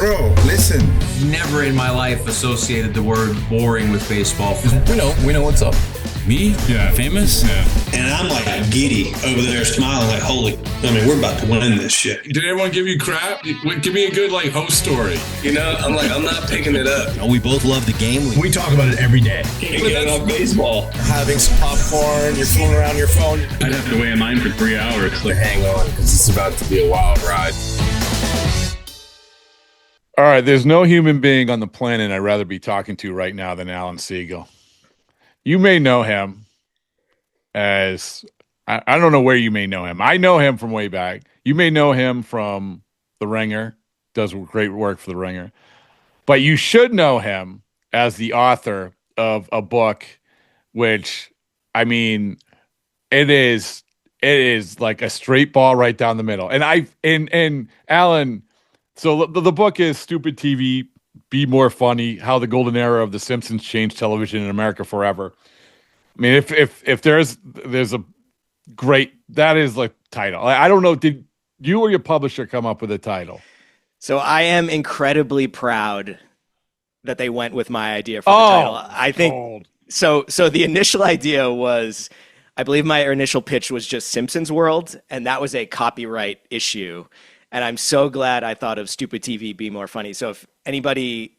Bro, listen. Never in my life associated the word boring with baseball. We know what's up. Me? Yeah. Famous? Yeah. And I'm like giddy over there smiling like, we're about to win this shit. Did everyone give you crap? Give me a good host story. I'm not picking it up. We both love the game. We talk about it every day. Can't get enough baseball. Having some popcorn, you're fooling around your phone. I'd have to wait in line for 3 hours. Hang on, because it's about to be a wild ride. All right, there's no human being on the planet I'd rather be talking to right now than Alan Siegel. You may know him as, I don't know where you may know him. I know him from way back. You may know him from The Ringer, does great work for The Ringer. But you should know him as the author of a book, which, it is like a straight ball right down the middle. And Alan, so the book is Stupid TV, Be More Funny, How the Golden Era of The Simpsons Changed Television in America Forever. I mean, if there's a great, that is the title. I don't know, did you or your publisher come up with a title? So I am incredibly proud that they went with my idea for the title. I think so the initial idea was, I believe my initial pitch was just Simpsons World, and that was a copyright issue. And I'm so glad I thought of Stupid TV, Be More Funny. So if anybody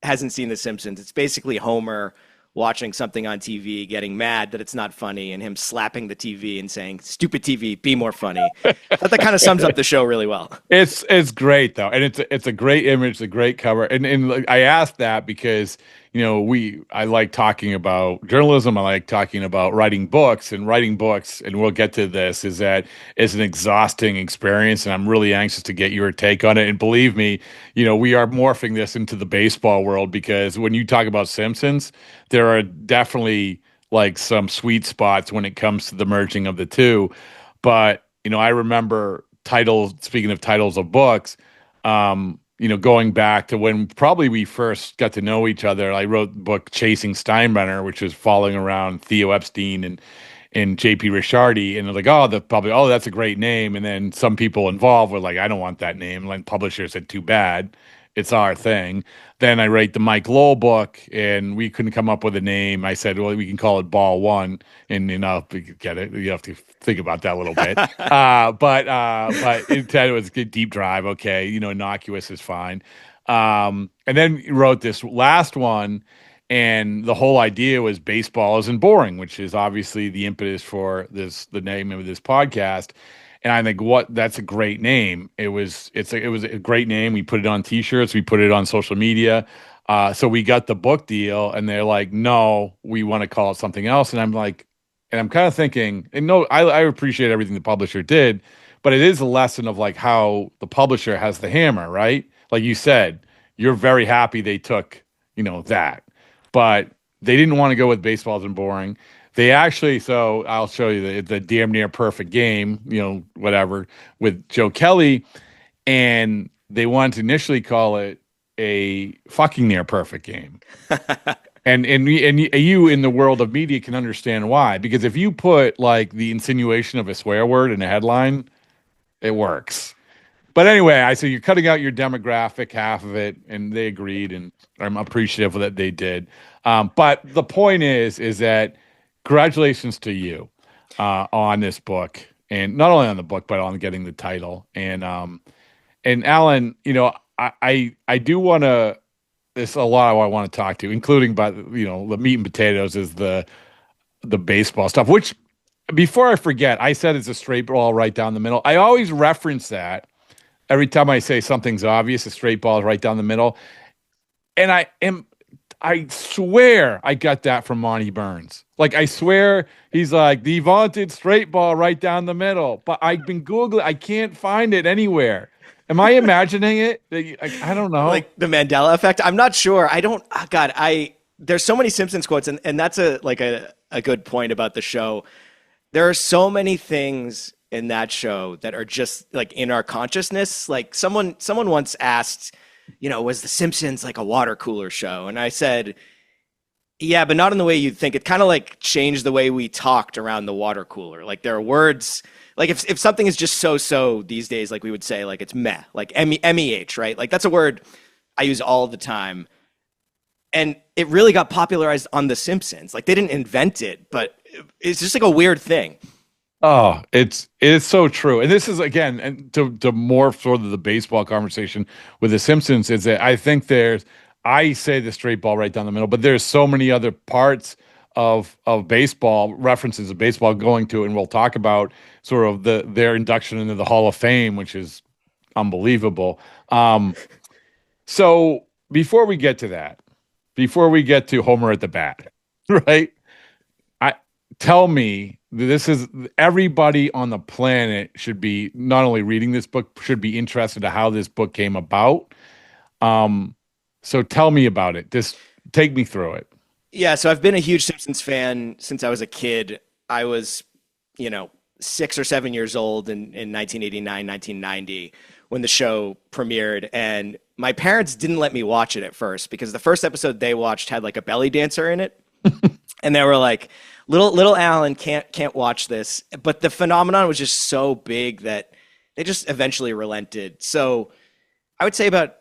hasn't seen The Simpsons, it's basically Homer watching something on TV, getting mad that it's not funny, and him slapping the TV and saying, "Stupid TV, be more funny." That kind of sums up the show really well. It's great though, and it's a great image, a great cover, and I asked that because I like talking about journalism. I like talking about writing books, and we'll get to this, is an exhausting experience, and I'm really anxious to get your take on it. And believe me, we are morphing this into the baseball world, because when you talk about Simpsons, there are definitely some sweet spots when it comes to the merging of the two. But, I remember speaking of titles of books, going back to when probably we first got to know each other. I wrote the book Chasing Steinbrenner, which was following around Theo Epstein and J.P. Ricciardi. And they're like, that's a great name. And then some people involved were like, I don't want that name. And publisher said, too bad. It's our thing. Then I write the Mike Lowell book, and we couldn't come up with a name. I said, well, we can call it Ball One, and get it. You have to think about that a little bit. But instead it was Deep Drive. Okay, innocuous is fine. And then you wrote this last one, and the whole idea was baseball isn't boring, which is obviously the impetus for the name of this podcast. And I think that's a great name. It was a great name. We put it on T-shirts. We put it on social media. So we got the book deal, and they're like, no, we want to call it something else. And I'm like, and I'm kind of thinking, and no, I appreciate everything the publisher did, but it is a lesson of how the publisher has the hammer, right? Like you said, you're very happy they took, that, but they didn't want to go with baseball isn't boring. They actually, so I'll show you the damn near perfect game, whatever, with Joe Kelly, and they wanted to initially call it a fucking near perfect game. and you in the world of media can understand why, because if you put the insinuation of a swear word in a headline, it works. But anyway, I said, you're cutting out your demographic, half of it, and they agreed, and I'm appreciative that they did. But the point is that congratulations to you on this book, and not only on the book, but on getting the title. And Alan, I do want to. There's a lot I want to talk to, including the meat and potatoes is the baseball stuff. Which, before I forget, I said it's a straight ball right down the middle. I always reference that every time I say something's obvious. A straight ball is right down the middle, and I swear I got that from Monty Burns. I swear he's like, the vaunted straight ball right down the middle. But I've been Googling. I can't find it anywhere. Am I imagining it? I don't know. The Mandela effect? I'm not sure. There's so many Simpsons quotes, and that's a good point about the show. There are so many things in that show that are just in our consciousness. Someone once asked, was The Simpsons a water cooler show? And I said, yeah, but not in the way you'd think. It kind of changed the way we talked around the water cooler. There are words, like if something is just so these days, like we would say, like it's meh, like MEH, right? Like that's a word I use all the time. And it really got popularized on The Simpsons. Like they didn't invent it, but it's just like a weird thing. Oh, it's so true. And this is again, and to more sort of the baseball conversation with The Simpsons is that I think I say the straight ball right down the middle, but there's so many other parts of baseball, references of baseball going to, and we'll talk about sort of their induction into the Hall of Fame, which is unbelievable. So before we get to that, before we get to Homer at the bat, right? Tell me, this is everybody on the planet should be not only reading this book, should be interested in how this book came about. So tell me about it. Just take me through it. Yeah, so I've been a huge Simpsons fan since I was a kid. I was, 6 or 7 years old in 1989, 1990 when the show premiered. And my parents didn't let me watch it at first because the first episode they watched had like a belly dancer in it. And they were like, little Alan can't watch this. But the phenomenon was just so big that they just eventually relented. So I would say about,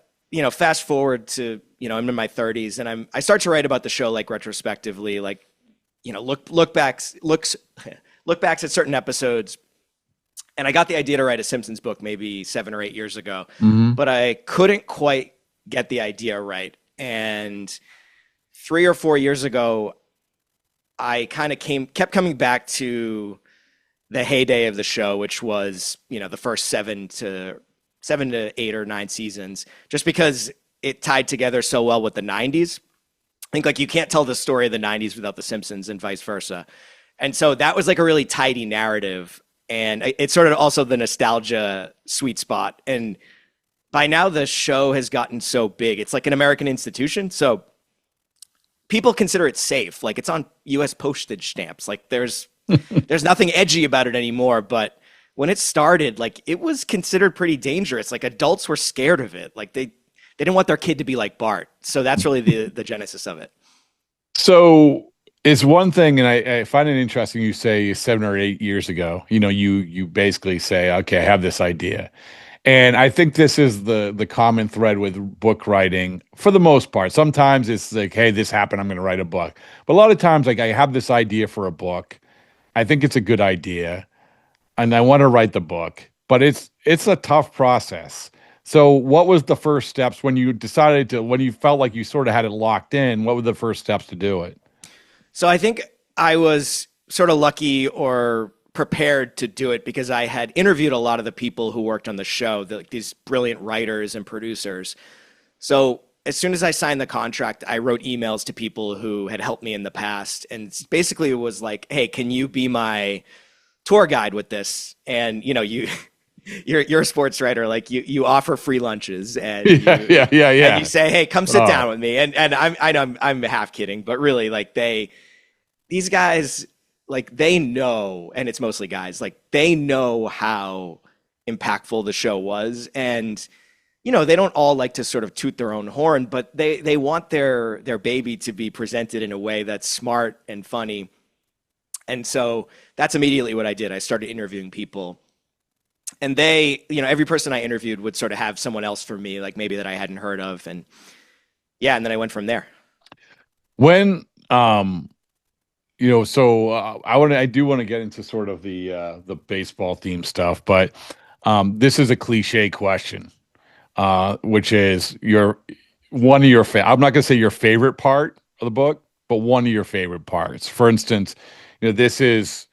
fast forward to, I'm in my 30s and I start to write about the show like retrospectively, like, look backs at certain episodes. And I got the idea to write a Simpsons book maybe 7 or 8 years ago, but I couldn't quite get the idea right. And 3 or 4 years ago, I kind of kept coming back to the heyday of the show, which was, the first 7 to 8 or 9 seasons, just because it tied together so well with the 90s. I think like you can't tell the story of the 90s without the Simpsons and vice versa. And so that was like a really tidy narrative. And it's sort of also the nostalgia sweet spot. And by now the show has gotten so big. It's like an American institution. So people consider it safe. Like it's on US postage stamps. Like there's nothing edgy about it anymore. But when it started, like it was considered pretty dangerous. Like adults were scared of it. Like they didn't want their kid to be like Bart. So that's really the genesis of it. So it's one thing, and I find it interesting you say 7 or 8 years ago, you basically say, okay, I have this idea. And I think this is the common thread with book writing for the most part. Sometimes it's like, hey, this happened, I'm going to write a book. But a lot of times, like I have this idea for a book. I think it's a good idea and I want to write the book, but it's a tough process. So what was the first steps when you felt like you sort of had it locked in? What were the first steps to do it? So I think I was sort of lucky or prepared to do it because I had interviewed a lot of the people who worked on the show, these brilliant writers and producers. So as soon as I signed the contract, I wrote emails to people who had helped me in the past. And basically it was like, hey, can you be my tour guide with this? And, you're a sports writer, like you offer free lunches and yeah. And you say, hey, come sit down with me. And I know I'm half kidding, but really like these guys, like they know, and it's mostly guys, like they know how impactful the show was. And, they don't all like to sort of toot their own horn, but they want their baby to be presented in a way that's smart and funny. And so that's immediately what I did. I started interviewing people. And they, every person I interviewed would sort of have someone else for me, like maybe that I hadn't heard of. And and then I went from there. When, I do want to get into sort of the baseball theme stuff, but this is a cliche question, which is one of your I'm not going to say your favorite part of the book, but one of your favorite parts. For instance, this is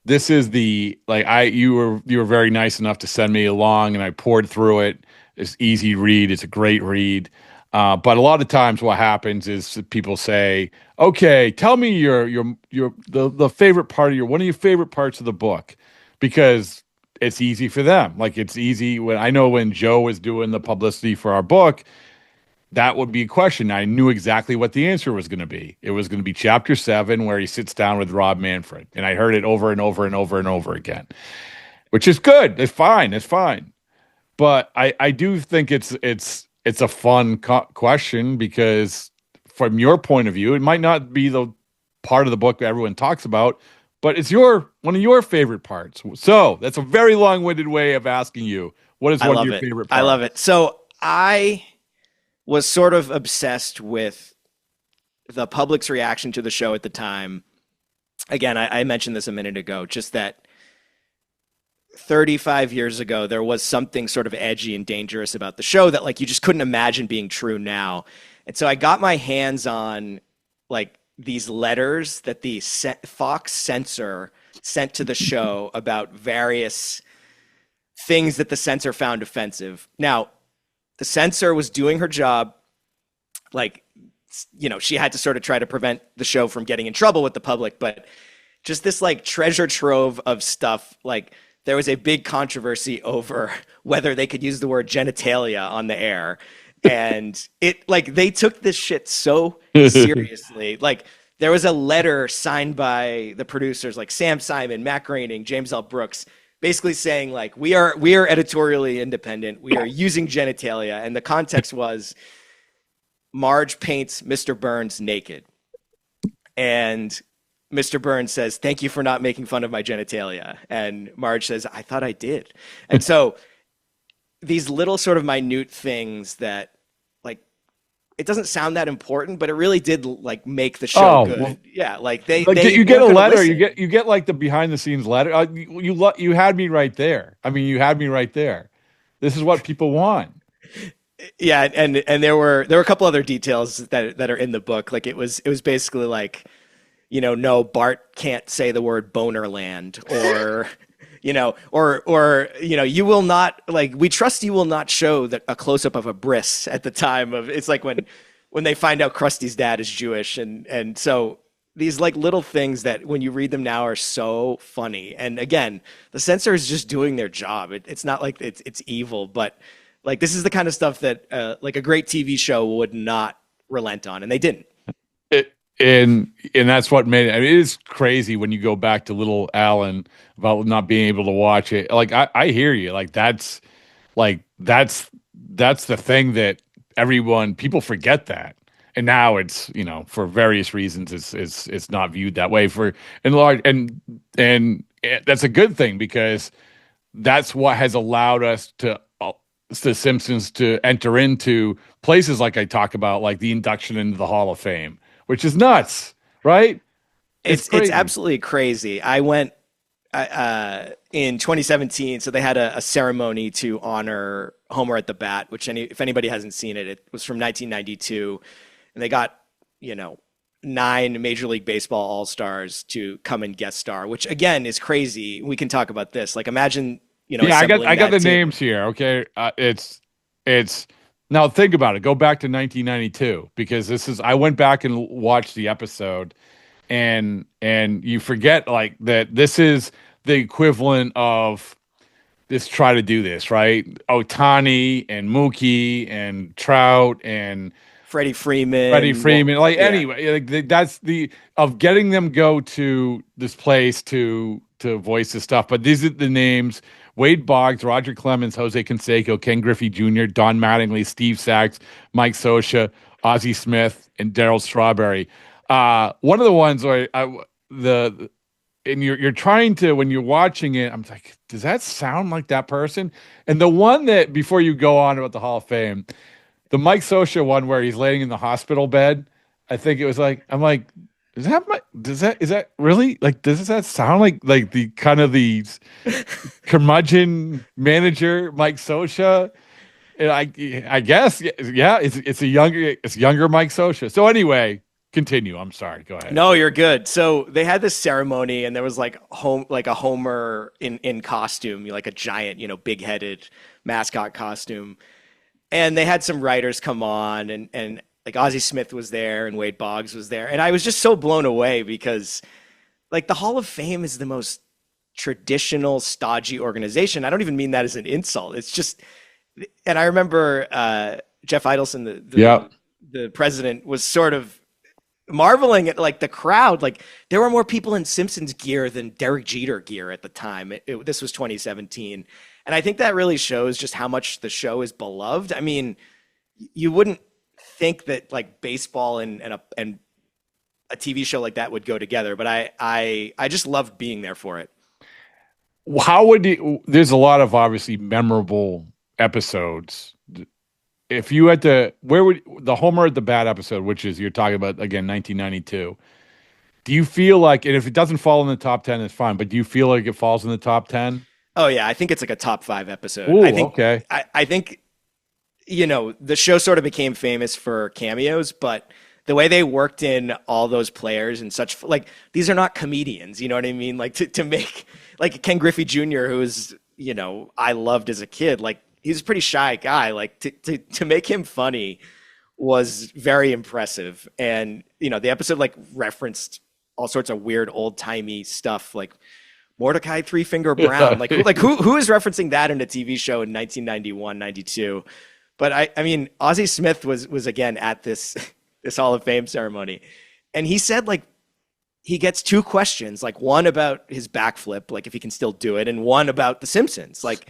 you were very nice enough to send me along and I poured through it. It's easy read. It's a great read. But a lot of times what happens is people say, okay, tell me the favorite part of one of your favorite parts of the book, because it's easy for them. Like it's easy when Joe was doing the publicity for our book, that would be a question. I knew exactly what the answer was going to be. It was going to be chapter 7 where he sits down with Rob Manfred. And I heard it over and over and over and over again, which is good. It's fine. It's fine. But I do think it's a fun question because from your point of view, it might not be the part of the book that everyone talks about, but it's one of your favorite parts. So that's a very long-winded way of asking you, what is one of your favorite parts? I love it. So I was sort of obsessed with the public's reaction to the show at the time. Again, I mentioned this a minute ago, just that 35 years ago, there was something sort of edgy and dangerous about the show that like you just couldn't imagine being true now. And so I got my hands on like these letters that the Fox censor sent to the show about various things that the censor found offensive. Now, the censor was doing her job. Like, you know, she had to sort of try to prevent the show from getting in trouble with the public, but just this like treasure trove of stuff. Like, there was a big controversy over whether they could use the word genitalia on the air. And it like they took this shit so seriously. Like there was a letter signed by the producers like Sam Simon, Matt Groening, James L. Brooks, basically saying like we are editorially independent. We are using genitalia. And the context was Marge paints Mr. Burns naked. And Mr. Burns says, "Thank you for not making fun of my genitalia." And Marge says, "I thought I did." And so these little sort of minute things that like, it doesn't sound that important, but it really did like make the show good. Well, yeah. Like you get a letter, you get like the behind the scenes letter. You had me right there. I mean, you had me right there. This is what people want. Yeah. And there were a couple other details that are in the book. Like it was basically like, you know, no, Bart can't say the word bonerland, or, you know, or, you know, you will not, like, we trust you will not show a close up of a bris at the time of, it's like when they find out Krusty's dad is Jewish. And so these like little things that when you read them now are so funny. And again, the censor is just doing their job. It's not like it's evil, but like, this is the kind of stuff that like a great TV show would not relent on. And they didn't. And that's what made it. I mean, it is crazy when you go back to little Alan about not being able to watch it. Like I hear you. Like that's the thing that people forget that. And now it's, you know, for various reasons it's not viewed that way and that's a good thing, because that's what has allowed us to the Simpsons to enter into places like I talk about, like the induction into the Hall of Fame, which is nuts, right? It's absolutely crazy. I went in 2017, so they had a ceremony to honor Homer at the Bat, which if anybody hasn't seen it, it was from 1992, and they got, you know, 9 Major League Baseball All-Stars to come and guest star, which again is crazy. We can talk about this. Like imagine, you know, yeah, I got the names here. Okay, it's. Now think about it. Go back to 1992, because I went back and watched the episode, and you forget like that this is the equivalent of this. Try to do this right. Ohtani and Mookie and Trout and Freddie Freeman. Like anyway, like that's the of getting them go to this place to voice this stuff. But these are the names: Wade Boggs, Roger Clemens, Jose Canseco, Ken Griffey Jr., Don Mattingly, Steve Sachs, Mike Scioscia, Ozzie Smith, and Darryl Strawberry. One of the ones where you're trying to, when you're watching it, I'm like, does that sound like that person? And the one that, before you go on about the Hall of Fame, the Mike Scioscia one where he's laying in the hospital bed, I think it was like, I'm like, is that really, like, does that sound like the kind of the curmudgeon manager Mike Scioscia? And I guess, yeah, it's younger Mike Scioscia. So anyway, continue. I'm sorry. Go ahead. No, you're good. So they had this ceremony, and there was like a Homer in costume, like a giant, you know, big headed mascot costume. And they had some writers come on, and like Ozzie Smith was there and Wade Boggs was there. And I was just so blown away because like the Hall of Fame is the most traditional, stodgy organization. I don't even mean that as an insult. It's just, and I remember Jeff Idelson, the president, was sort of marveling at like the crowd. Like there were more people in Simpsons gear than Derek Jeter gear at the time. This was 2017. And I think that really shows just how much the show is beloved. I mean, you wouldn't think that like baseball and a TV show like that would go together. But I just loved being there for it. How would you, there's a lot of obviously memorable episodes. If you had to, where would the Homer at the Bat episode, which is you're talking about again, 1992, do you feel like, and if it doesn't fall in the top 10, it's fine, but do you feel like it falls in the top 10? Oh yeah, I think it's like a top 5 episode. Ooh, I think, okay. I think, the show sort of became famous for cameos, but the way they worked in all those players and such, like, these are not comedians, you know what I mean? Like to make, like Ken Griffey Jr., who was, I loved as a kid, like he's a pretty shy guy. Like to make him funny was very impressive. And, the episode like referenced all sorts of weird old timey stuff like Mordecai Three Finger Brown. Like who is referencing that in a TV show in 1991, 92? But I mean, Ozzie Smith was again at this Hall of Fame ceremony. And he said like he gets 2 questions, like one about his backflip, like if he can still do it, and one about The Simpsons. Like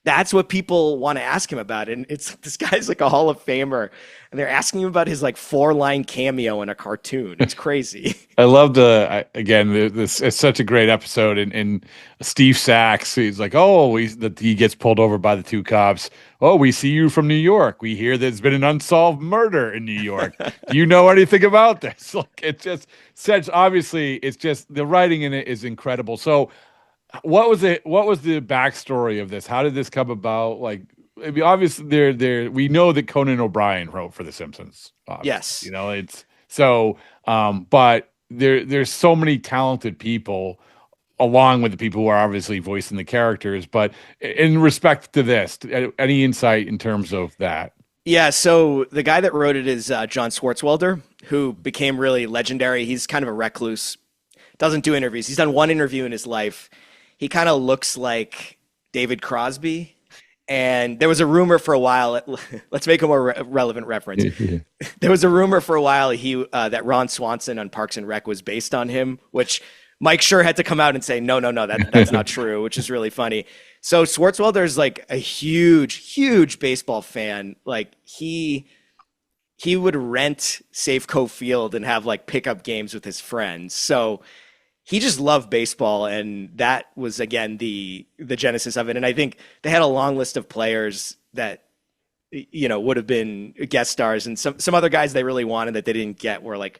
that's what people want to ask him about. And it's this guy's like a Hall of Famer, and they're asking him about his like 4-line cameo in a cartoon. It's crazy. I love this. It's such a great episode. And Steve Sachs, he's like, he gets pulled over by the 2 cops. Oh, we see you from New York. We hear there's been an unsolved murder in New York. Do you know anything about this? Like, it's just such, obviously, it's just the writing in it is incredible. So what was the backstory of this? How did this come about? Like, I mean, obviously we know that Conan O'Brien wrote for The Simpsons. Yes. It's so, but there's so many talented people along with the people who are obviously voicing the characters. But in respect to this, any insight in terms of that? Yeah, so the guy that wrote it is John Swartzwelder, who became really legendary. He's kind of a recluse, doesn't do interviews. He's done one interview in his life. He kind of looks like David Crosby. And there was a rumor for a while, let's make a more relevant reference. There was a rumor for a while that Ron Swanson on Parks and Rec was based on him, which Mike Schur had to come out and say, no, that's not true, which is really funny. So Swartzwelder is like a huge baseball fan. Like he would rent Safeco Field and have like pickup games with his friends. So he just loved baseball, and that was again the genesis of it. And I think they had a long list of players that would have been guest stars, and some other guys they really wanted that they didn't get were like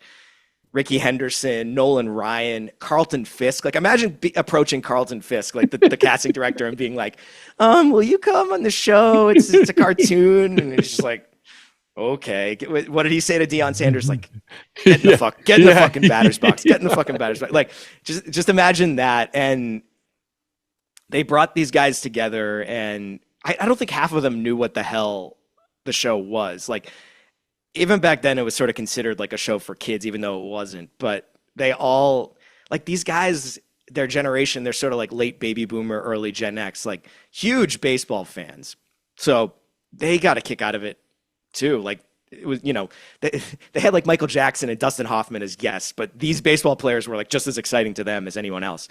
Ricky Henderson, Nolan Ryan, Carlton Fisk. Like imagine approaching Carlton Fisk, like the casting director, and being like, will you come on the show? It's a cartoon. And it's just like, okay. What did he say to Deion Sanders? Like, get in the fucking batter's box. Get in the fucking batter's box. Like, just imagine that. And they brought these guys together, and I don't think half of them knew what the hell the show was. Like, even back then, it was sort of considered like a show for kids, even though it wasn't. But they all, like these guys, their generation, they're sort of like late baby boomer, early Gen X, like huge baseball fans. So they got a kick out of it too. Like it was, they had like Michael Jackson and Dustin Hoffman as guests, but these baseball players were like just as exciting to them as anyone else.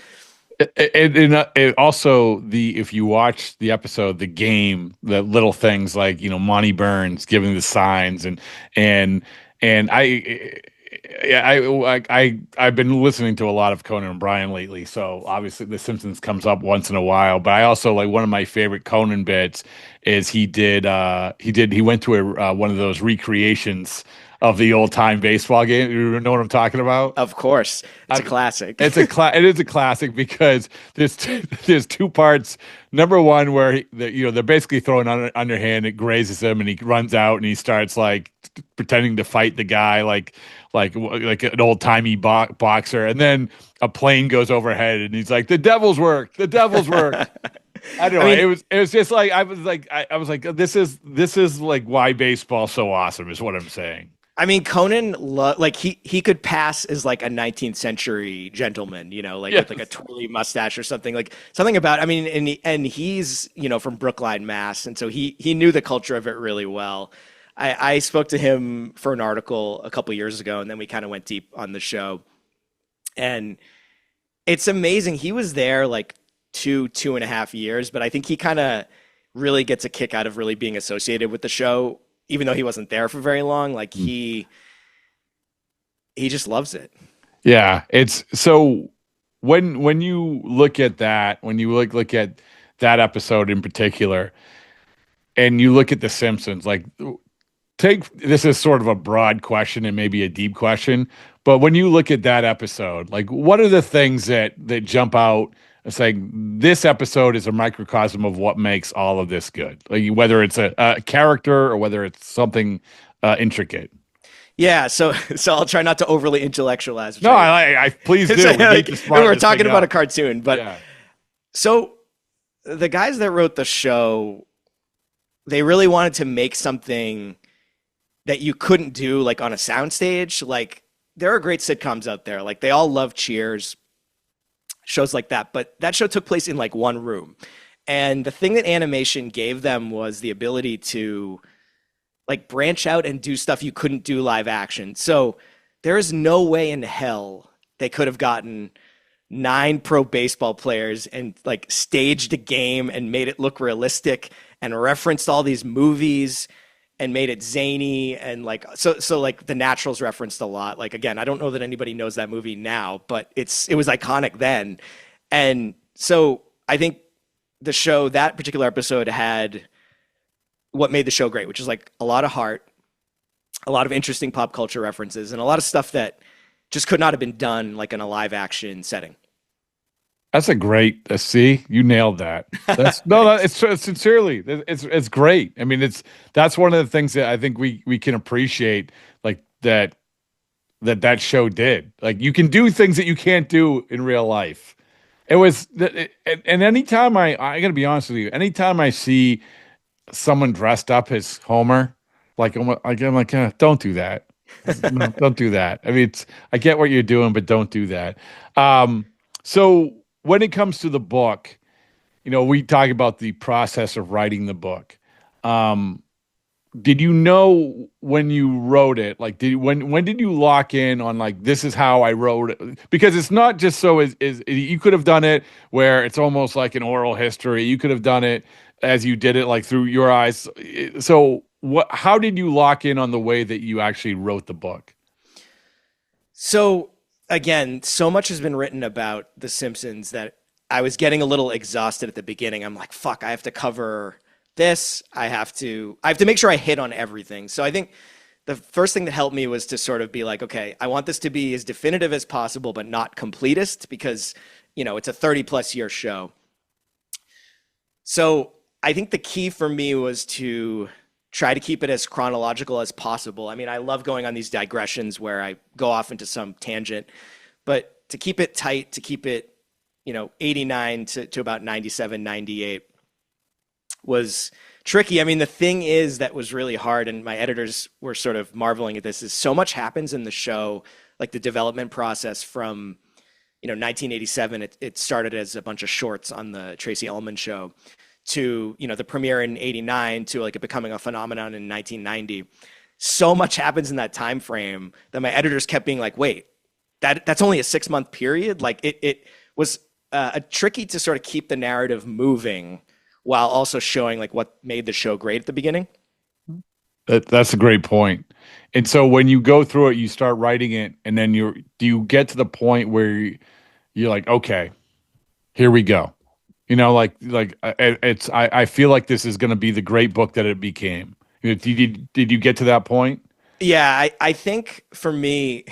And also if you watch the episode, the game, the little things like Monty Burns giving the signs and I've been listening to a lot of Conan O'Brien lately, so obviously The Simpsons comes up once in a while. But I also like one of my favorite Conan bits is he went to one of those recreations of the old time baseball game. You know what I'm talking about? Of course, it's a classic. It is a classic because there's 2 parts. Number one, where they're basically throwing underhand, it grazes him, and he runs out and he starts like pretending to fight the guy like an old timey boxer, and then a plane goes overhead and he's like, the devil's work. I don't know. I mean, it was just like I was like this is like why baseball's so awesome is what I'm saying. I mean, Conan, like he could pass as like a 19th century gentleman, with like a twirly mustache or something, like something about. I mean, and he's from Brookline, Mass, and so he knew the culture of it really well. I spoke to him for an article a couple years ago, and then we kind of went deep on the show, and it's amazing. He was there like 2.5 years, but I think he kind of really gets a kick out of really being associated with the show. Even though he wasn't there for very long, like he just loves it. Yeah, it's so when you look at that, when you look at that episode in particular, and you look at The Simpsons, like take this is sort of a broad question and maybe a deep question, but when you look at that episode, like what are the things that jump out as saying this episode is a microcosm of what makes all of this good? Like whether it's a character or whether it's something intricate. Yeah, so I'll try not to overly intellectualize. No, I please do. We're talking about a cartoon, but yeah. So the guys that wrote the show, they really wanted to make something that you couldn't do like on a soundstage. Like there are great sitcoms out there. Like they all love Cheers, shows like that. But that show took place in like one room. And the thing that animation gave them was the ability to like branch out and do stuff you couldn't do live action. So there is no way in hell they could have gotten 9 pro baseball players and like staged a game and made it look realistic and referenced all these movies and made it zany and like so like The Naturals referenced a lot. Like again, I don't know that anybody knows that movie now, but it was iconic then. And so I think the show, that particular episode, had what made the show great, which is like a lot of heart, a lot of interesting pop culture references, and a lot of stuff that just could not have been done like in a live action setting. That's a great. See, you nailed that. That's no, it's sincerely, it's great. I mean, that's one of the things that I think we can appreciate, like that show did. Like you can do things that you can't do in real life. It was, and anytime I gotta be honest with you, anytime I see someone dressed up as Homer, like I'm like, don't do that. No, don't do that. I mean, I get what you're doing, but don't do that. So when it comes to the book, we talk about the process of writing the book. Did you know when you wrote it? Like, when did you lock in on like this is how I wrote it? Because it's not just so is you could have done it where it's almost like an oral history. You could have done it as you did it like through your eyes. So how did you lock in on the way that you actually wrote the book? So again, so much has been written about The Simpsons that I was getting a little exhausted at the beginning. I'm like, fuck, I have to cover this. I have to make sure I hit on everything. So I think the first thing that helped me was to sort of be like, okay, I want this to be as definitive as possible, but not completist because, it's a 30+ year show. So I think the key for me was to try to keep it as chronological as possible. I mean, I love going on these digressions where I go off into some tangent, but to keep it tight, to keep it, 89 to about 97, 98 was tricky. I mean, the thing is that was really hard, and my editors were sort of marveling at this, is so much happens in the show, like the development process from, 1987, it started as a bunch of shorts on the Tracy Ullman show, to the premiere in 89 to like it becoming a phenomenon in 1990. So much happens in that time frame that my editors kept being like, wait, that's only a 6-month period. Like it was a tricky to sort of keep the narrative moving while also showing like what made the show great at the beginning. That's a great point. And so when you go through it, you start writing it, and then do you get to the point where you're like, okay, here we go. I feel like this is going to be the great book that it became. Did you get to that point? Yeah, I think for me,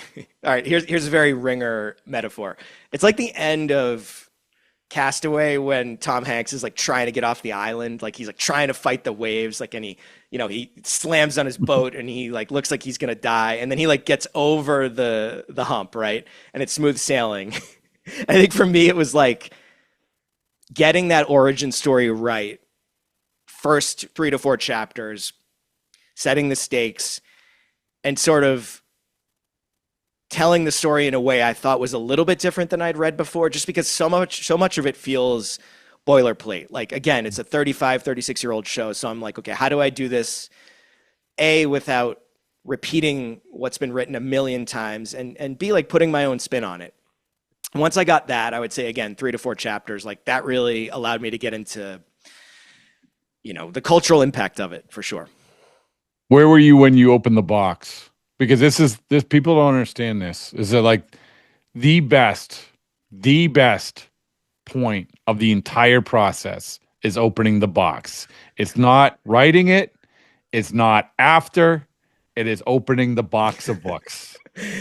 all right, here's a very Ringer metaphor. It's like the end of Castaway when Tom Hanks is like trying to get off the island, like he's like trying to fight the waves, like, and he slams on his boat and he like looks like he's gonna die, and then he like gets over the hump, right, and it's smooth sailing. I think for me it was like getting that origin story right, first 3 to 4 chapters, setting the stakes, and sort of telling the story in a way I thought was a little bit different than I'd read before, just because so much of it feels boilerplate. Like, again, it's a 35, 36-year-old show, so I'm like, okay, how do I do this, A, without repeating what's been written a million times, and B, like putting my own spin on it. Once I got that, I would say, again, 3 to 4 chapters, like that really allowed me to get into, the cultural impact of it, for sure. Where were you when you opened the box? Because this people don't understand this. Is it like the best point of the entire process is opening the box. It's not writing it. It's not after. It is opening the box of books.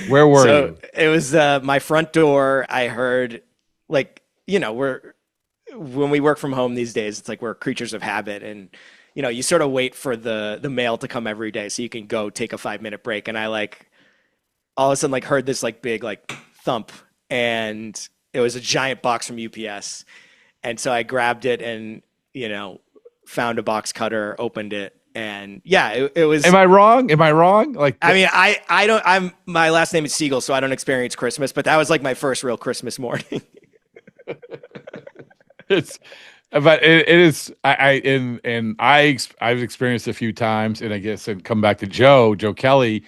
Where were you? It was my front door. I heard, like, when we work from home these days, it's like we're creatures of habit, and you sort of wait for the mail to come every day so you can go take a 5-minute break. And I all of a sudden heard this big thump, and it was a giant box from UPS. And so I grabbed it and found a box cutter, opened it, and yeah, it was. Am I wrong? My last name is Siegel, so I don't experience Christmas, but that was my first real Christmas morning. I've experienced a few times, and I guess, and come back to Joe Kelly.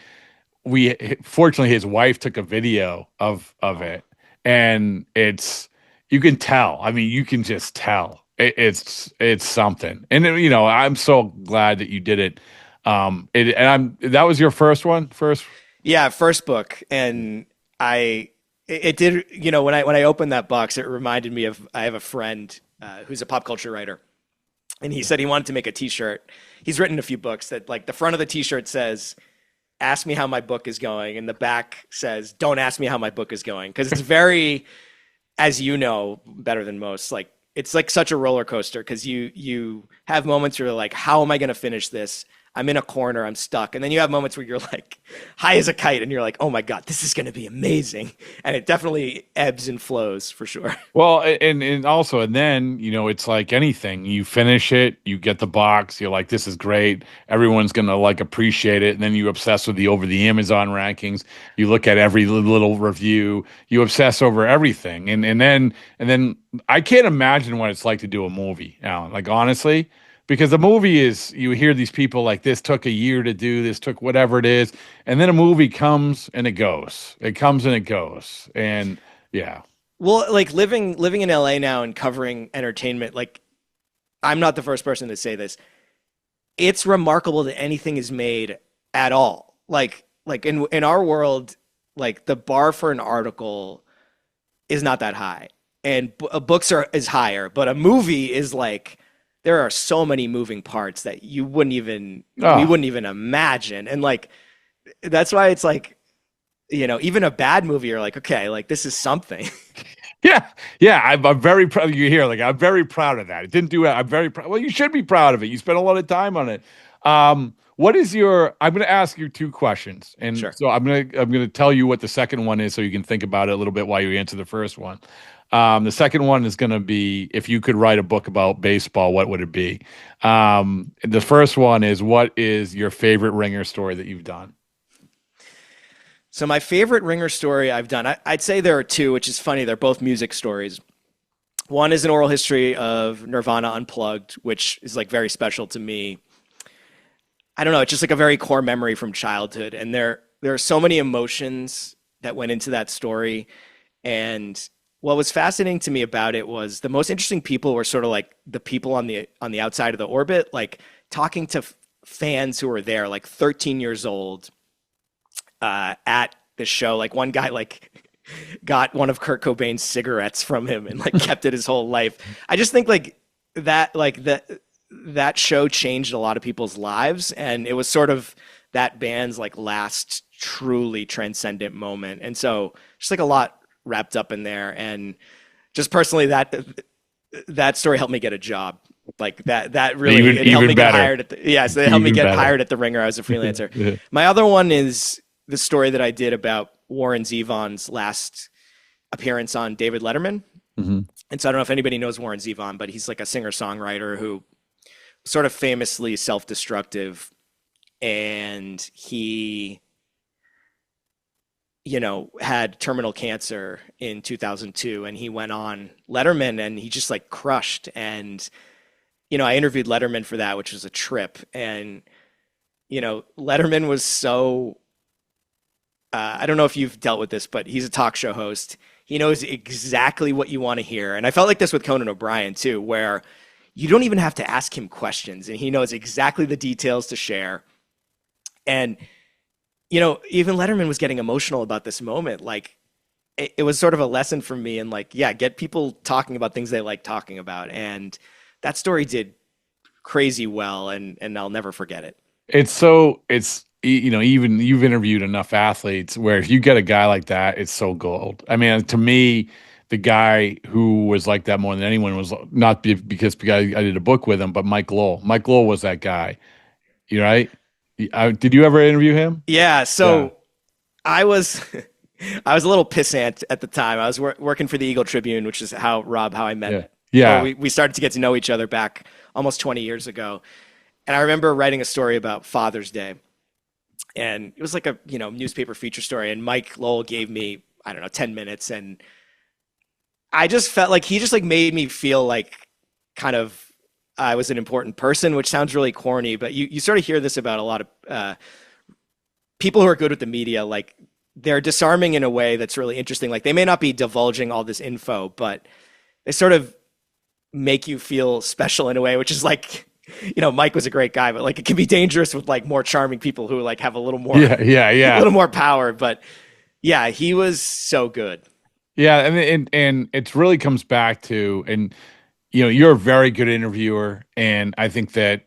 Fortunately, his wife took a video of it, and you can tell. I mean, you can just tell. It's something, and I'm so glad that you did it. That was your first one, Yeah, first book, and it did. When I opened that box, it reminded me of, I have a friend who's a pop culture writer, and he said he wanted to make a T-shirt. He's written a few books that the front of the T-shirt says, "Ask me how my book is going," and the back says, "Don't ask me how my book is going," because it's very, as you know better than most, it's such a roller coaster, because you have moments where you're like, how am I going to finish this? I'm in a corner, I'm stuck. And then you have moments where you're high as a kite, and you're like, oh my God, this is going to be amazing. And it definitely ebbs and flows for sure. Well, and then, it's like anything. You finish it, you get the box, you're like, this is great. Everyone's going to appreciate it. And then you obsess with over the Amazon rankings. You look at every little review, you obsess over everything. And then I can't imagine what it's like to do a movie, Alan, honestly. Because a movie is, you hear these people this took a year to do, this took whatever it is, and then a movie comes and it goes. It comes and it goes. And yeah. Well, living in LA now and covering entertainment, I'm not the first person to say this. It's remarkable that anything is made at all. In our world, the bar for an article is not that high. And books is higher, but a movie is there are so many moving parts that you wouldn't even we wouldn't even imagine. And that's why it's even a bad movie, you're okay, this is something. Yeah. I'm very proud of you here. I'm very proud of that. It didn't do it. I'm very proud. Well, you should be proud of it. You spent a lot of time on it. What is I'm going to ask you two questions, and sure. So I'm going to tell you what the second one is, so you can think about it a little bit while you answer the first one. The second one is going to be, if you could write a book about baseball, what would it be? The first one is, what is your favorite Ringer story that you've done? So my favorite Ringer story I've done, I'd say there are two, which is funny. They're both music stories. One is an oral history of Nirvana Unplugged, which is very special to me. I don't know. It's just a very core memory from childhood. And there are so many emotions that went into that story. And what was fascinating to me about it was the most interesting people were sort of the people on the outside of the orbit, talking to fans who were there, 13 years old, at the show. One guy got one of Kurt Cobain's cigarettes from him and kept it his whole life. I just think that show changed a lot of people's lives, and it was sort of that band's last truly transcendent moment. And so just a lot wrapped up in there. And just personally, that story helped me get a job. That really it helped me get hired at they helped me get hired at the Ringer. I was a freelancer. Yeah. My other one is the story that I did about Warren Zevon's last appearance on David Letterman. Mm-hmm. And so I don't know if anybody knows Warren Zevon, but he's a singer-songwriter who sort of famously self-destructive, and he had terminal cancer in 2002, and he went on Letterman and he just crushed. And, I interviewed Letterman for that, which was a trip. And, Letterman was so, I don't know if you've dealt with this, but he's a talk show host. He knows exactly what you want to hear. And I felt like this with Conan O'Brien too, where you don't even have to ask him questions, and he knows exactly the details to share. And, even Letterman was getting emotional about this moment. it was sort of a lesson for me in like, yeah, get people talking about things they like talking about. And that story did crazy well, and I'll never forget it. Even you've interviewed enough athletes where if you get a guy like that, it's so gold. I mean, to me, the guy who was like that more than anyone was because I did a book with him, but Mike Lowell. Mike Lowell was that guy. You right? Did you ever interview him? Yeah. So I was I was a little pissant at the time. I was working for the Eagle Tribune, which is how I met. Yeah. We started to get to know each other back almost 20 years ago. And I remember writing a story about Father's Day. And it was like a, newspaper feature story. And Mike Lowell gave me, I don't know, 10 minutes. And I just felt like he just like made me feel like kind of I was an important person, which sounds really corny, but you sort of hear this about a lot of people who are good with the media. Like they're disarming in a way that's really interesting. Like they may not be divulging all this info, but they sort of make you feel special in a way, which is like, Mike was a great guy, but like it can be dangerous with like more charming people who like have a little more, a little more power. But yeah, he was so good. Yeah, and it really comes back to, and you're a very good interviewer, and I think that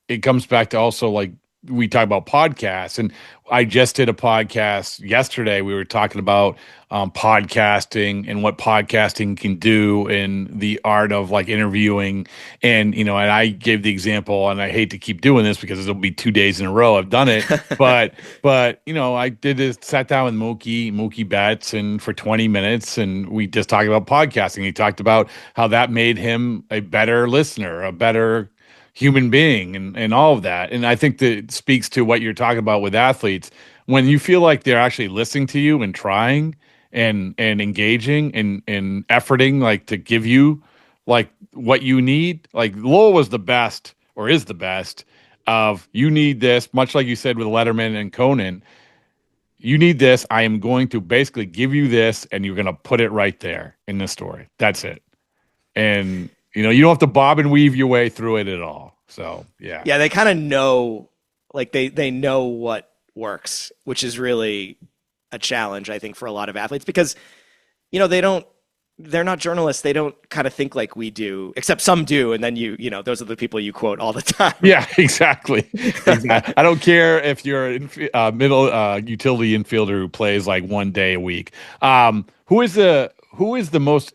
it comes back to also like we talk about podcasts, and I just did a podcast yesterday. We were talking about podcasting and what podcasting can do and the art of like interviewing. And, and I gave the example, and I hate to keep doing this because it'll be 2 days in a row I've done it, but I did this, sat down with Mookie Betts and for 20 minutes, and we just talked about podcasting. He talked about how that made him a better listener, a better human being, and all of that. And I think that speaks to what you're talking about with athletes. When you feel like they're actually listening to you and trying and engaging and efforting like to give you like what you need, like Lowell was the best or is the best of you need this, much like you said with Letterman and Conan. You need this. I am going to basically give you this, and you're going to put it right there in the story. That's it. And you don't have to bob and weave your way through it at all. So, yeah. Yeah, they kind of know, like they know what works, which is really a challenge, I think, for a lot of athletes because, they're not journalists. They don't kind of think like we do, except some do. And then those are the people you quote all the time. Yeah, exactly. I don't care if you're a middle utility infielder who plays like 1 day a week. Who is the most,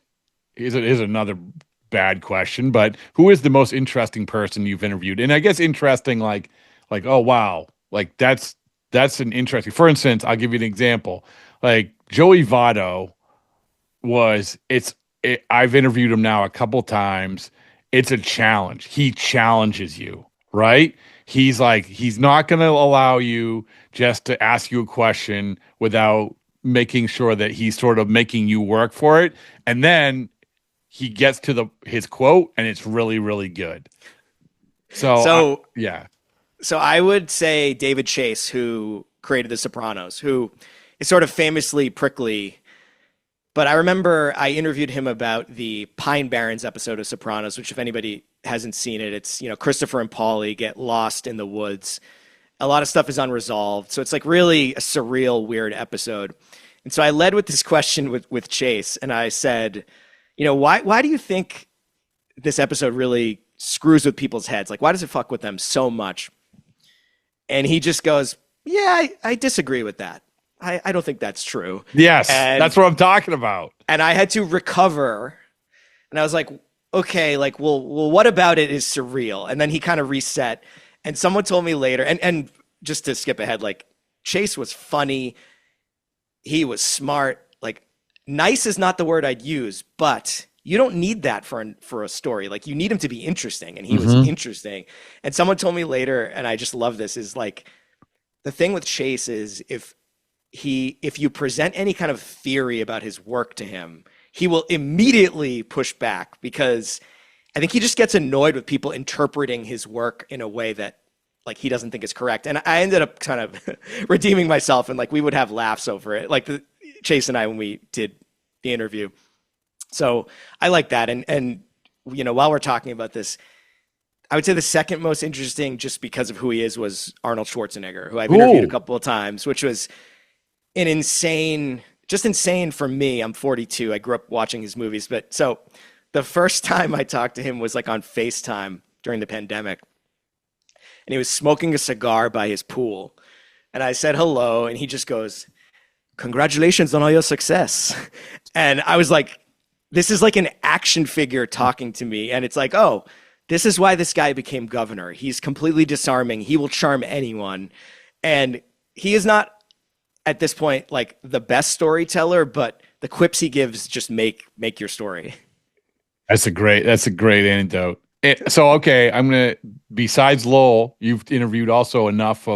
is another bad question, but who is the most interesting person you've interviewed? And I guess interesting, like, oh wow, like that's an interesting. For instance, I'll give you an example. Like Joey Votto I've interviewed him now a couple times. It's a challenge. He challenges you, right? He's not going to allow you just to ask you a question without making sure that he's sort of making you work for it, and then he gets to his quote, and it's really, really good. So I would say David Chase, who created The Sopranos, who is sort of famously prickly. But I remember I interviewed him about the Pine Barrens episode of Sopranos, which if anybody hasn't seen it, it's, Christopher and Paulie get lost in the woods. A lot of stuff is unresolved. So it's like really a surreal, weird episode. And so I led with this question with Chase, and I said, why do you think this episode really screws with people's heads? Like, why does it fuck with them so much? And he just goes, yeah, I disagree with that. I don't think that's true. Yes, that's what I'm talking about. And I had to recover. And I was like, okay, like, well, what about it is surreal? And then he kind of reset. And someone told me later, and just to skip ahead, like, Chase was funny. He was smart. Like, nice is not the word I'd use, but you don't need that for a story. Like, you need him to be interesting, and he was interesting. And someone told me later, and I just love this, is like, the thing with Chase is if you present any kind of theory about his work to him, he will immediately push back because I think he just gets annoyed with people interpreting his work in a way that like he doesn't think is correct. And I ended up kind of redeeming myself, and like we would have laughs over it, like Chase and I when we did the interview. So I like that. And while we're talking about this, I would say the second most interesting, just because of who he is, was Arnold Schwarzenegger, who I've interviewed a couple of times, which was an insane just insane for me. I'm 42. I grew up watching his movies, but so the first time I talked to him was like on FaceTime during the pandemic, and he was smoking a cigar by his pool, and I said hello, and he just goes, "Congratulations on all your success," and I was like, "This is like an action figure talking to me," and it's like, oh. This is why this guy became governor. He's completely disarming. He will charm anyone. And he is not, at this point, like the best storyteller, but the quips he gives just make your story. That's a great anecdote. So, okay, besides Lowell, you've interviewed also enough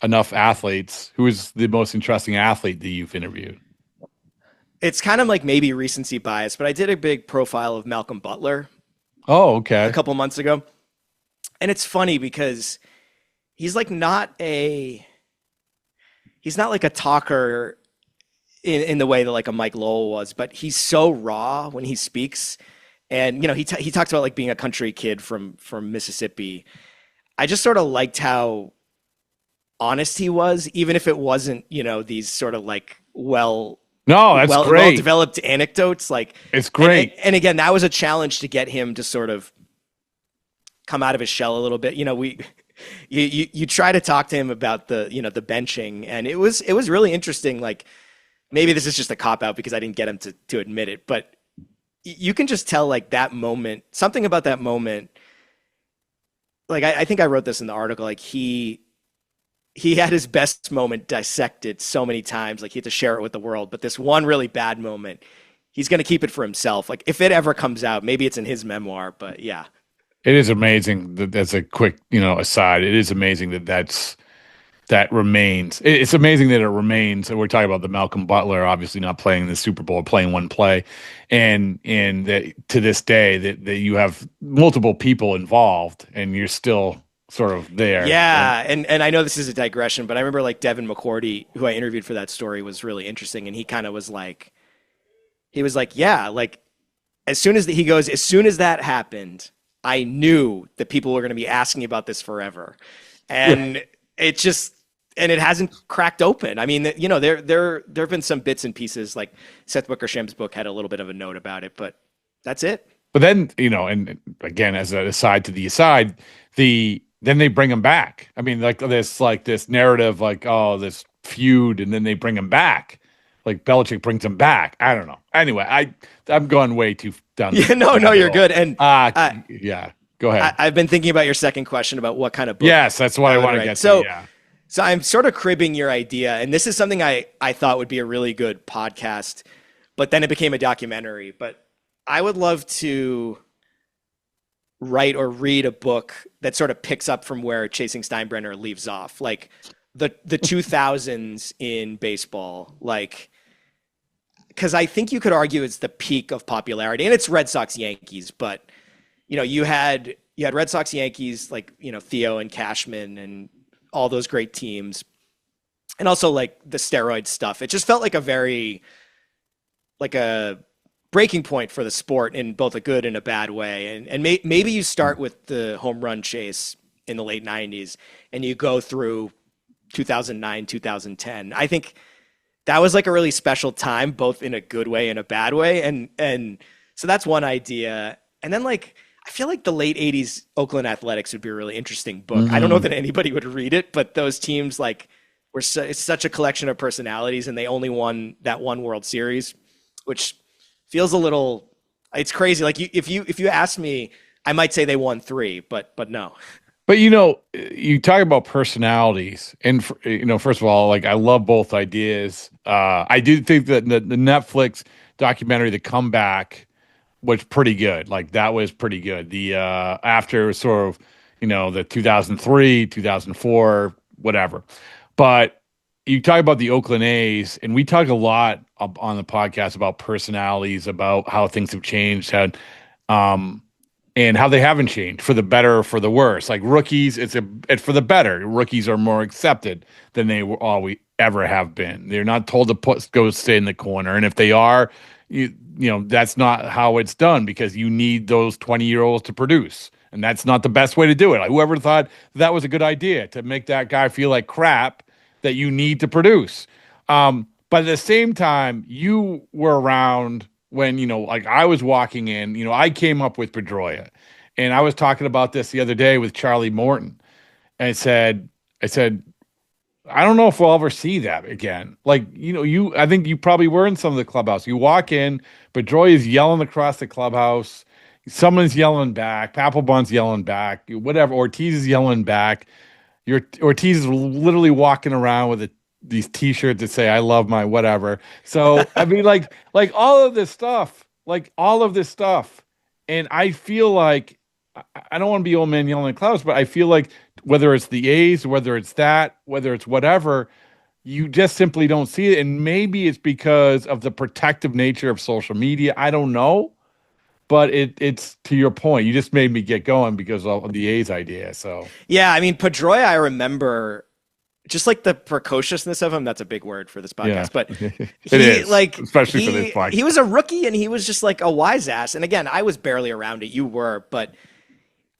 athletes. Who is the most interesting athlete that you've interviewed? It's kind of like maybe recency bias, but I did a big profile of Malcolm Butler. Oh, okay. A couple months ago. And it's funny because he's not like a talker in the way that like a Mike Lowell was, but he's so raw when he speaks. And, he talks about like being a country kid from Mississippi. I just sort of liked how honest he was, even if it wasn't, these sort of like great. Well-developed anecdotes. Like it's great. And again, that was a challenge to get him to sort of come out of his shell a little bit. You try to talk to him about the benching, and it was really interesting. Like maybe this is just a cop out because I didn't get him to admit it, but you can just tell like that moment, something about that moment. Like I think I wrote this in the article. Like he had his best moment dissected so many times, like he had to share it with the world. But this one really bad moment, he's going to keep it for himself. Like if it ever comes out, maybe it's in his memoir, but yeah. It is amazing that's a quick, aside. It is amazing that remains. It's amazing that it remains. And we're talking about the Malcolm Butler, obviously not playing in the Super Bowl, playing one play. And that to this day that you have multiple people involved and you're still sort of there. Yeah. And I know this is a digression, but I remember like Devin McCourty, who I interviewed for that story, was really interesting. And he kind of was like, yeah, like as soon as that happened, I knew that people were going to be asking about this forever. And it hasn't cracked open. I mean, there have been some bits and pieces, like Seth Wickersham's book had a little bit of a note about it, but that's it. But then, and again, as an aside to the aside, then they bring him back. I mean, this narrative, like, oh, this feud, and then they bring him back. Like Belichick brings him back. I don't know. Anyway, I'm going way too down. Yeah, no, you're good. And yeah, go ahead. I've been thinking about your second question about what kind of book. Yes, that's what I want to get to. Yeah. So I'm sort of cribbing your idea, and this is something I thought would be a really good podcast, but then it became a documentary. But I would love to write or read a book that sort of picks up from where Chasing Steinbrenner leaves off, like the 2000s in baseball, like, because I think you could argue it's the peak of popularity, and it's Red Sox Yankees, but you had Red Sox Yankees, like Theo and Cashman and all those great teams, and also like the steroid stuff. It just felt like a breaking point for the sport in both a good and a bad way. And maybe you start with the home run chase in the late 90s and you go through 2009, 2010. I think that was like a really special time, both in a good way and a bad way. And so that's one idea. And then like, I feel like the late 80s Oakland Athletics would be a really interesting book. Mm-hmm. I don't know that anybody would read it, but those teams like it's such a collection of personalities, and they only won that one World Series, which feels a little, it's crazy. Like if you ask me, I might say they won 3, but no. But you talk about personalities, and first of all, like I love both ideas. I do think that the Netflix documentary, The Comeback, was pretty good. Like that was pretty good. The after sort of the 2003, 2004, whatever. But you talk about the Oakland A's, and we talk a lot on the podcast about personalities, about how things have changed, and how they haven't changed for the better or for the worse. Like rookies, it's for the better. Rookies are more accepted than they always ever have been. They're not told to go stay in the corner, and if they are, that's not how it's done, because you need those 20-year-olds to produce, and that's not the best way to do it. Like whoever thought that was a good idea to make that guy feel like crap that you need to produce. But at the same time, you were around when, like I was walking in, I came up with Pedroia. And I was talking about this the other day with Charlie Morton. And I said, I don't know if we'll ever see that again. Like, I think you probably were in some of the clubhouse. You walk in, Pedroia is yelling across the clubhouse. Someone's yelling back. Papelbon's yelling back. Whatever. Ortiz is yelling back. Ortiz is literally walking around with these T-shirts that say "I love my whatever." So I mean, like all of this stuff, and I feel like I don't want to be old man yelling at clouds, but I feel like whether it's the A's, whether it's that, whether it's whatever, you just simply don't see it, and maybe it's because of the protective nature of social media. I don't know. But it's to your point. You just made me get going because of the A's idea. So yeah, I mean Pedroia, I remember just like the precociousness of him. That's a big word for this podcast, yeah. but it is, especially for this podcast. He was a rookie and he was just like a wise ass. And again, I was barely around it. You were, but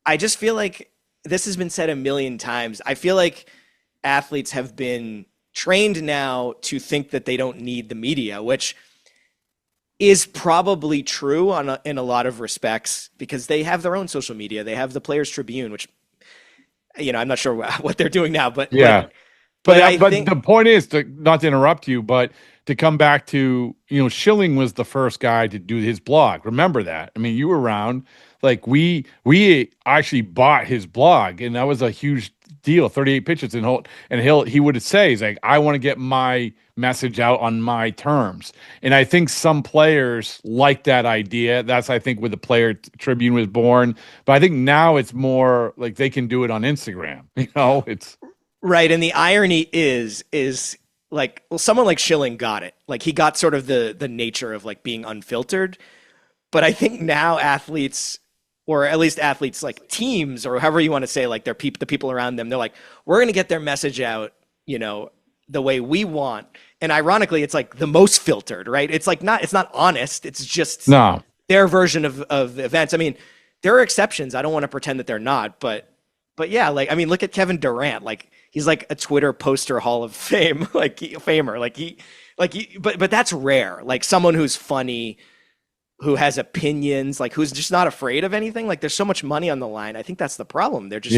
I just feel like this has been said a million times. I feel like athletes have been trained now to think that they don't need the media, which is probably true in a lot of respects because they have their own social media. They have the Players Tribune, which, I'm not sure what they're doing now, but yeah. But the point is not to interrupt you, but to come back to, Schilling was the first guy to do his blog. Remember that. I mean, you were around. Like we actually bought his blog, and that was a huge deal. 38 pitches, and he would say, he's like, I want to get my message out on my terms. And I think some players like that idea. That's, I think, where the Player Tribune was born. But I think now it's more like they can do it on Instagram. It's right. And the irony is like, well, someone like Schilling got it. Like he got sort of the nature of like being unfiltered. But I think now athletes, or at least athletes like teams, or however you want to say, like the people around them, they're like, we're going to get their message out, the way we want. And ironically, it's like the most filtered, right? It's like it's not honest. It's just their version of events. I mean, there are exceptions. I don't want to pretend that they're not, but yeah, like, I mean, look at Kevin Durant. Like he's like a Twitter poster Hall of Fame, famer. But that's rare. Like someone who's funny, who has opinions, like who's just not afraid of anything. Like there's so much money on the line. I think that's the problem. They're just,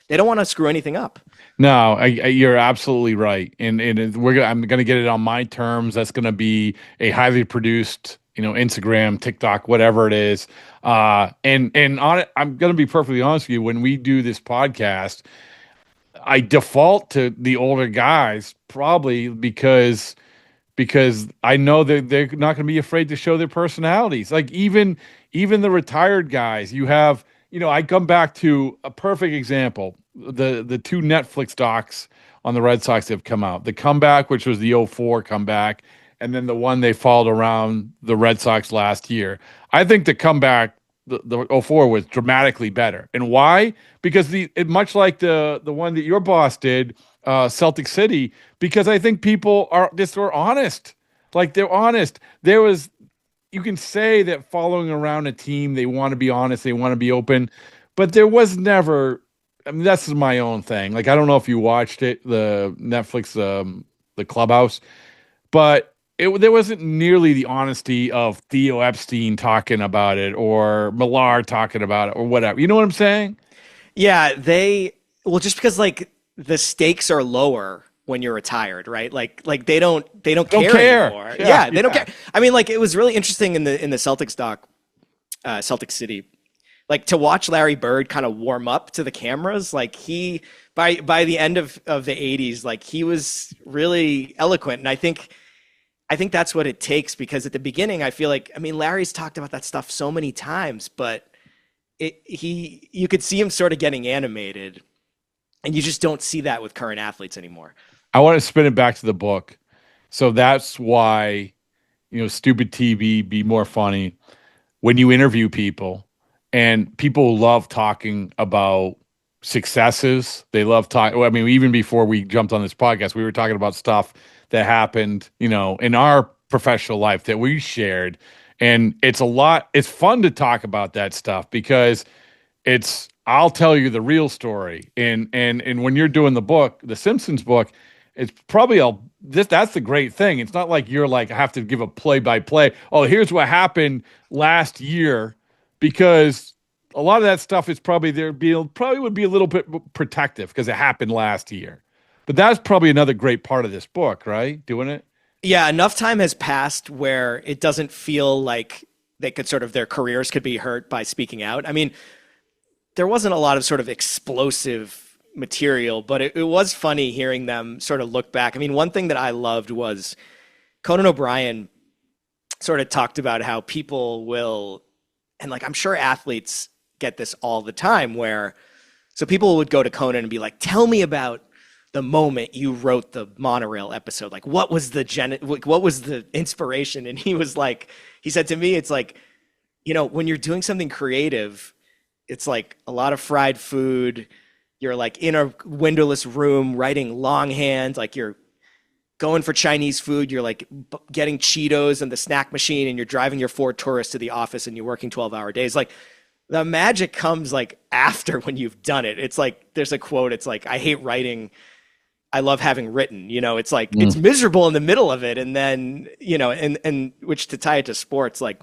they don't want to screw anything up. No, you're absolutely right. And I'm going to get it on my terms. That's going to be a highly produced, Instagram, TikTok, whatever it is. And on it, I'm going to be perfectly honest with you. When we do this podcast, I default to the older guys probably because I know that they're not going to be afraid to show their personalities. Like even the retired guys, you have, I come back to a perfect example. The two Netflix docs on the Red Sox have come out. The Comeback, which was the '04 comeback, and then the one they followed around the Red Sox last year. I think the Comeback, the '04 was dramatically better. And why? Because much like the one that your boss did, Celtic City, because I think people are honest. Like they're honest. You can say that following around a team, they want to be honest, they want to be open, but there was never, I mean, that's my own thing. Like, I don't know if you watched it, the Netflix, the Clubhouse, but there wasn't nearly the honesty of Theo Epstein talking about it or Millar talking about it or whatever. You know what I'm saying? Yeah, just because like the stakes are lower when you're retired, right? Like they don't care anymore. Yeah, they don't care. I mean, like it was really interesting in the Celtics doc, Celtic City, like to watch Larry Bird kind of warm up to the cameras. Like he by the end of the 80s, like he was really eloquent, and I think that's what it takes, because at the beginning, I feel like, I mean, Larry's talked about that stuff so many times, but you could see him sort of getting animated, and you just don't see that with current athletes anymore. I want to spin it back to the book. So that's why, stupid TV, be more funny. When you interview people, and people love talking about successes, they love talking. I mean, even before we jumped on this podcast, we were talking about stuff that happened, in our professional life that we shared. And it's fun to talk about that stuff because I'll tell you the real story. And when you're doing the book, the Simpsons book, it's probably that's the great thing. It's not like you're like, I have to give a play by play. Oh, here's what happened last year, because a lot of that stuff is probably probably would be a little bit protective because it happened last year. But that's probably another great part of this book, right? Doing it. Yeah, enough time has passed where it doesn't feel like they could their careers could be hurt by speaking out. I mean, there wasn't a lot of sort of explosive material, but it was funny hearing them sort of look back. I mean, one thing that I loved was Conan O'Brien sort of talked about how people will, and like I'm sure athletes get this all the time, where so people would go to Conan and be like, tell me about the moment you wrote the monorail episode. Like, what was the inspiration? And he said to me, it's like, when you're doing something creative, it's like a lot of fried food. You're like in a windowless room writing longhand, like you're going for Chinese food. You're like getting Cheetos and the snack machine, and you're driving your Ford Taurus to the office, and you're working 12-hour days. Like, the magic comes like after when you've done it. It's like, there's a quote. It's like, I hate writing, I love having written. It's like it's miserable in the middle of it, and then and which, to tie it to sports, like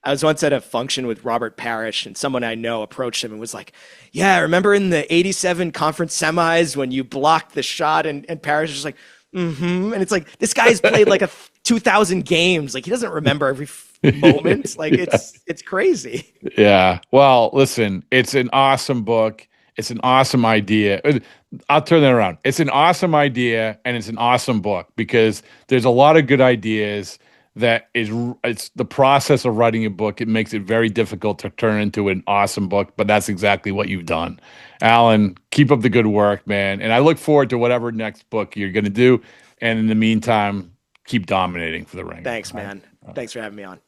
I was once at a function with Robert Parrish, and someone I know approached him and was like, yeah, I remember in the 87 conference semis when you blocked the shot, and Parrish was like, and it's like, this guy's played like 2,000 games, like he doesn't remember every moment. Like it's crazy. Yeah. Well, listen, it's an awesome book. It's an awesome idea. I'll turn that around. It's an awesome idea, and it's an awesome book, because there's a lot of good ideas it's the process of writing a book. It makes it very difficult to turn into an awesome book, but that's exactly what you've done. Alan, keep up the good work, man. And I look forward to whatever next book you're going to do. And in the meantime, keep dominating for the Ring. Thanks, man. Thanks for having me on.